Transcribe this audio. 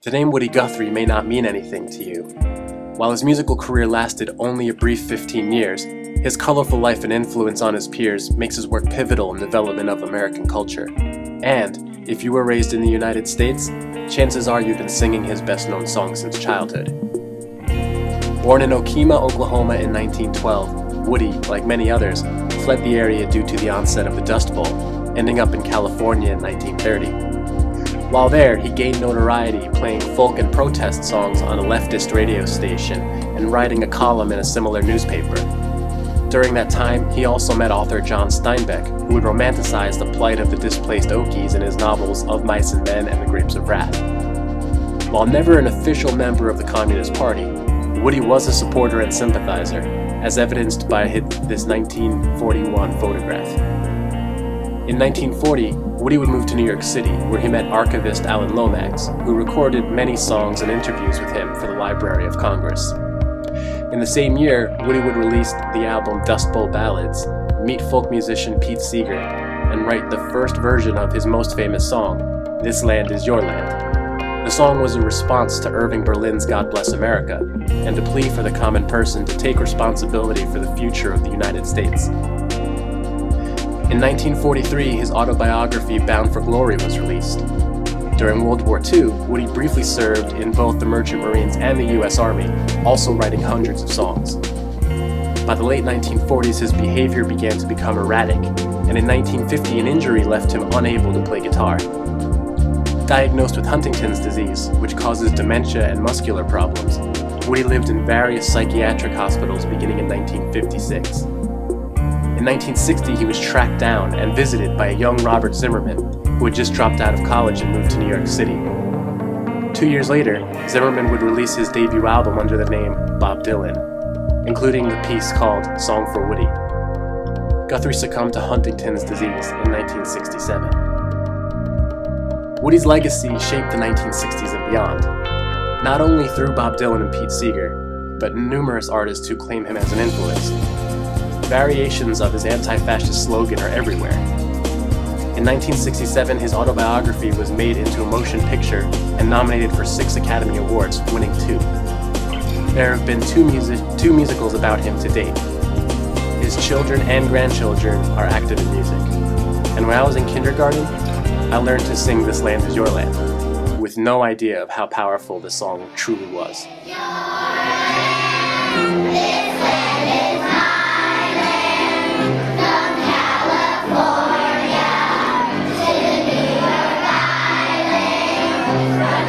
The name Woody Guthrie may not mean anything to you. While his musical career lasted only a brief 15 years, his colorful life and influence on his peers makes his work pivotal in the development of American culture. And, if you were raised in the United States, chances are you've been singing his best-known song since childhood. Born in Okemah, Oklahoma in 1912, Woody, like many others, fled the area due to the onset of the Dust Bowl, ending up in California in 1930. While there, he gained notoriety playing folk and protest songs on a leftist radio station and writing a column in a similar newspaper. During that time, he also met author John Steinbeck, who would romanticize the plight of the displaced Okies in his novels Of Mice and Men and The Grapes of Wrath. While never an official member of the Communist Party, Woody was a supporter and sympathizer, as evidenced by this 1941 photograph. In 1940, Woody would move to New York City, where he met archivist Alan Lomax, who recorded many songs and interviews with him for the Library of Congress. In the same year, Woody would release the album Dust Bowl Ballads, meet folk musician Pete Seeger, and write the first version of his most famous song, This Land Is Your Land. The song was a response to Irving Berlin's God Bless America, and a plea for the common person to take responsibility for the future of the United States. In 1943, his autobiography Bound for Glory was released. During World War II, Woody briefly served in both the Merchant Marines and the U.S. Army, also writing hundreds of songs. By the late 1940s, his behavior began to become erratic, and in 1950 an injury left him unable to play guitar. Diagnosed with Huntington's disease, which causes dementia and muscular problems, Woody lived in various psychiatric hospitals beginning in 1956. In 1960, he was tracked down and visited by a young Robert Zimmerman, who had just dropped out of college and moved to New York City. 2 years later, Zimmerman would release his debut album under the name Bob Dylan, including the piece called Song for Woody. Guthrie succumbed to Huntington's disease in 1967. Woody's legacy shaped the 1960s and beyond, not only through Bob Dylan and Pete Seeger, but numerous artists who claim him as an influence. Variations of his anti-fascist slogan are everywhere. In 1967, his autobiography was made into a motion picture and nominated for 6 Academy Awards, winning 2. There have been two musicals about him to date. His children and grandchildren are active in music. And when I was in kindergarten, I learned to sing This Land Is Your Land, with no idea of how powerful the song truly was. California to New York Island, from